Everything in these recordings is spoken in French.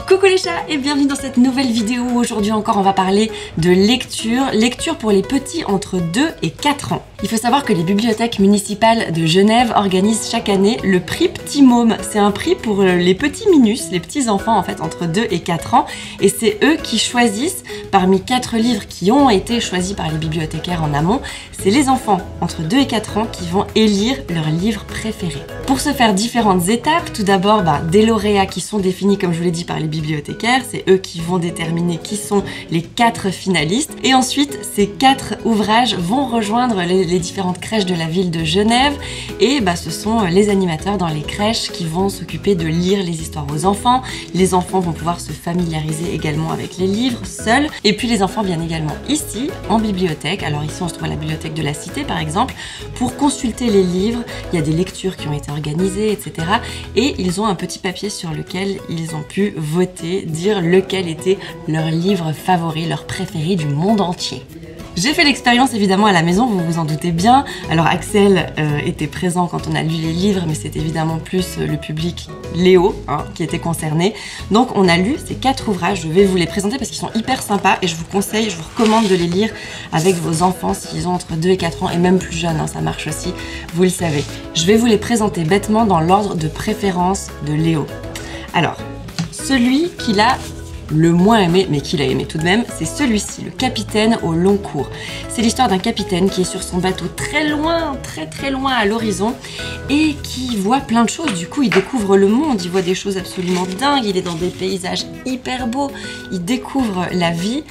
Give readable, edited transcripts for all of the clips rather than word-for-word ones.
Coucou les chats et bienvenue dans cette nouvelle vidéo où aujourd'hui encore on va parler de lecture pour les petits entre 2 et 4 ans. Il faut savoir que les bibliothèques municipales de Genève organisent chaque année le prix Petit Môme. C'est un prix pour les petits minus, les petits enfants en fait entre 2 et 4 ans, et c'est eux qui choisissent parmi 4 livres qui ont été choisis par les bibliothécaires en amont. C'est les enfants entre 2 et 4 ans qui vont élire leur livre préféré. Pour se faire différentes étapes, tout d'abord des lauréats qui sont définis comme je vous l'ai dit par les bibliothécaires, c'est eux qui vont déterminer qui sont les 4 finalistes, et ensuite ces 4 ouvrages vont rejoindre les différentes crèches de la ville de Genève, et ce sont les animateurs dans les crèches qui vont s'occuper de lire les histoires aux enfants. Les enfants vont pouvoir se familiariser également avec les livres seuls, et puis les enfants viennent également ici en bibliothèque. Alors ici on se trouve à la bibliothèque de la Cité par exemple, pour consulter les livres. Il y a des lectures qui ont été organisées, etc. Et ils ont un petit papier sur lequel ils ont pu voter, dire lequel était leur livre favori, leur préféré du monde entier. J'ai fait l'expérience évidemment à la maison, vous vous en doutez bien. Alors Axel était présent quand on a lu les livres, mais c'est évidemment plus le public Léo qui était concerné. Donc on a lu ces 4 ouvrages, je vais vous les présenter parce qu'ils sont hyper sympas et je vous conseille, je vous recommande de les lire avec vos enfants s'ils ont entre 2 et 4 ans et même plus jeunes, ça marche aussi, vous le savez. Je vais vous les présenter bêtement dans l'ordre de préférence de Léo. Alors, celui qu'il a le moins aimé, mais qu'il a aimé tout de même, c'est celui-ci, le capitaine au long cours. C'est l'histoire d'un capitaine qui est sur son bateau très loin à l'horizon et qui voit plein de choses. Du coup, il découvre le monde, il voit des choses absolument dingues, il est dans des paysages hyper beaux, il découvre la vie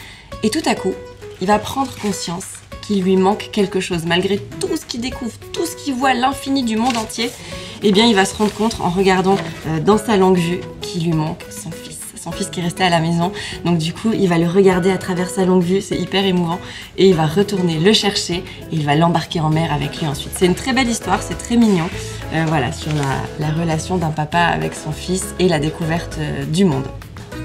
et tout à coup, il va prendre conscience qu'il lui manque quelque chose. Malgré tout ce qu'il découvre, tout ce qu'il voit, l'infini du monde entier, eh bien, il va se rendre compte en regardant dans sa longue vue qu'il lui manque son fils qui est resté à la maison. Donc du coup, il va le regarder à travers sa longue vue, c'est hyper émouvant, et il va retourner le chercher et il va l'embarquer en mer avec lui ensuite. C'est une très belle histoire, c'est très mignon, voilà, sur la relation d'un papa avec son fils et la découverte du monde.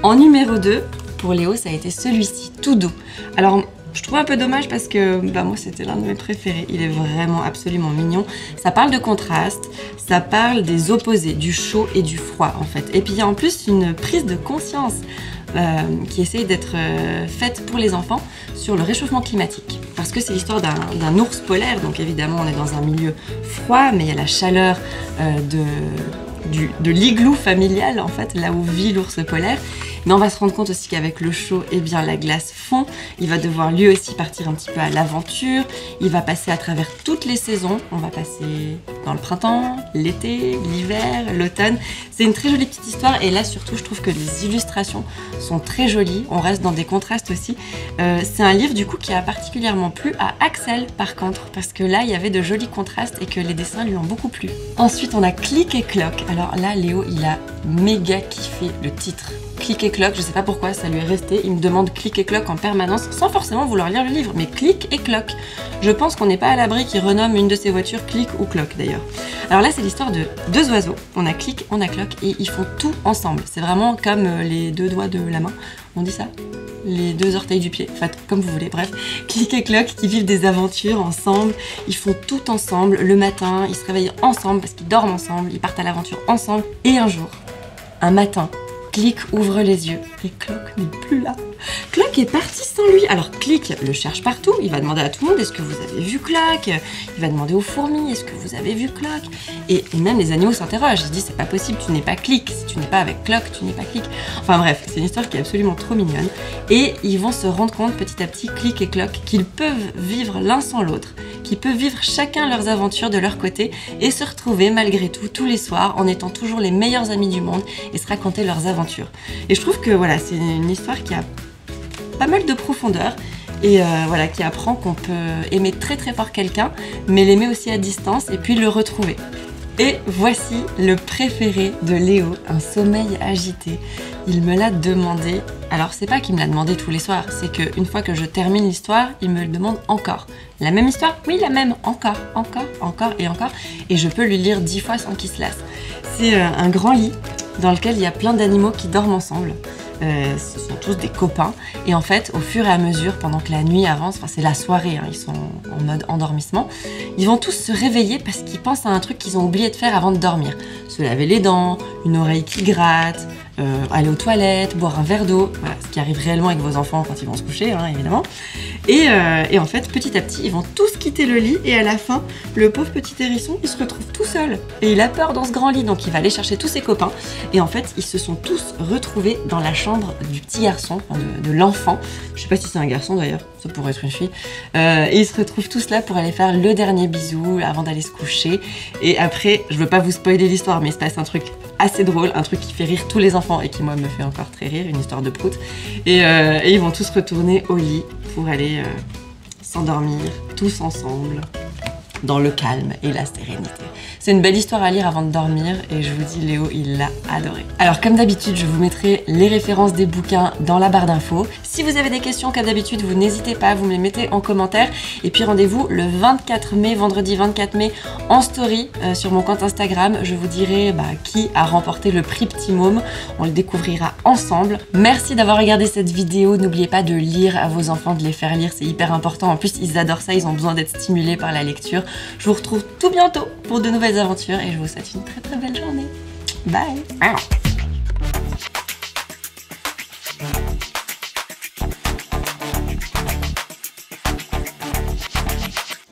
En numéro 2, pour Léo, ça a été celui-ci, Tout doux. Alors, je trouve un peu dommage parce que moi c'était l'un de mes préférés, il est vraiment absolument mignon. Ça parle de contraste, ça parle des opposés, du chaud et du froid en fait. Et puis il y a en plus une prise de conscience qui essaye d'être faite pour les enfants sur le réchauffement climatique. Parce que c'est l'histoire d'un ours polaire, donc évidemment on est dans un milieu froid, mais il y a la chaleur de l'igloo familial en fait, là où vit l'ours polaire. Mais on va se rendre compte aussi qu'avec le chaud, la glace fond. Il va devoir lui aussi partir un petit peu à l'aventure. Il va passer à travers toutes les saisons. On va passer dans le printemps, l'été, l'hiver, l'automne. C'est une très jolie petite histoire et là surtout je trouve que les illustrations sont très jolies. On reste dans des contrastes aussi. C'est un livre du coup qui a particulièrement plu à Axel par contre, parce que là il y avait de jolis contrastes et que les dessins lui ont beaucoup plu. Ensuite on a Clic et Cloc. Alors là Léo il a méga kiffé le titre. Clic et Cloc, je sais pas pourquoi ça lui est resté, il me demande Clic et Cloc en permanence sans forcément vouloir lire le livre, mais Clic et Cloc. Je pense qu'on n'est pas à l'abri qu'il renomme une de ses voitures Clic ou Cloc d'ailleurs. Alors là c'est l'histoire de 2 oiseaux, on a Clic, on a Cloc et ils font tout ensemble. C'est vraiment comme les 2 doigts de la main, on dit ça? Les 2 orteils du pied, enfin comme vous voulez, bref. Clic et Cloc qui vivent des aventures ensemble, ils font tout ensemble, le matin, ils se réveillent ensemble parce qu'ils dorment ensemble, ils partent à l'aventure ensemble. Et un jour, un matin, Clic ouvre les yeux et Cloc n'est plus là. Cloc est parti sans lui. Alors Clic le cherche partout, il va demander à tout le monde est-ce que vous avez vu Cloc? Il va demander aux fourmis est-ce que vous avez vu Cloc? Et même les animaux s'interrogent, ils se disent c'est pas possible, tu n'es pas Clic, si tu n'es pas avec Cloc, tu n'es pas Clic. Enfin bref, c'est une histoire qui est absolument trop mignonne. Et ils vont se rendre compte petit à petit, Clic et Cloc, qu'ils peuvent vivre l'un sans l'autre, qu'ils peuvent vivre chacun leurs aventures de leur côté et se retrouver malgré tout tous les soirs en étant toujours les meilleurs amis du monde et se raconter leurs aventures. Et je trouve que voilà, c'est une histoire qui a pas mal de profondeur et voilà, qui apprend qu'on peut aimer très très fort quelqu'un mais l'aimer aussi à distance et puis le retrouver. Et voici le préféré de Léo, Un sommeil agité. Il me l'a demandé, alors c'est pas qu'il me l'a demandé tous les soirs, c'est qu'une fois que je termine l'histoire, il me le demande encore. La même histoire? Oui, la même, encore, et je peux lui lire 10 fois sans qu'il se lasse. C'est un grand lit dans lequel il y a plein d'animaux qui dorment ensemble. Ce sont tous des copains et en fait au fur et à mesure pendant que la nuit avance, enfin c'est la soirée, ils sont en mode endormissement, ils vont tous se réveiller parce qu'ils pensent à un truc qu'ils ont oublié de faire avant de dormir. Se laver les dents, une oreille qui gratte, aller aux toilettes, boire un verre d'eau, voilà, ce qui arrive réellement avec vos enfants quand ils vont se coucher, hein, évidemment. Et en fait, petit à petit, ils vont tous quitter le lit et à la fin, le pauvre petit hérisson, il se retrouve tout seul. Et il a peur dans ce grand lit, donc il va aller chercher tous ses copains. Et en fait, ils se sont tous retrouvés dans la chambre du petit garçon, enfin de l'enfant. Je sais pas si c'est un garçon d'ailleurs, ça pourrait être une fille. Et ils se retrouvent tous là pour aller faire le dernier bisou avant d'aller se coucher. Et après, je veux pas vous spoiler l'histoire, mais il se passe un truc assez drôle, un truc qui fait rire tous les enfants et qui moi me fait encore très rire, une histoire de prout. Et ils vont tous retourner au lit pour aller s'endormir tous ensemble dans le calme et la sérénité. C'est une belle histoire à lire avant de dormir et je vous dis, Léo, il l'a adoré. Alors comme d'habitude, je vous mettrai les références des bouquins dans la barre d'infos. Si vous avez des questions, comme d'habitude, vous n'hésitez pas, vous me les mettez en commentaire. Et puis rendez-vous le 24 mai, vendredi 24 mai, en story sur mon compte Instagram. Je vous dirai qui a remporté le prix Petit Môme. On le découvrira ensemble. Merci d'avoir regardé cette vidéo. N'oubliez pas de lire à vos enfants, de les faire lire, c'est hyper important. En plus, ils adorent ça, ils ont besoin d'être stimulés par la lecture. Je vous retrouve tout bientôt pour de nouvelles aventures et je vous souhaite une très très belle journée. Bye!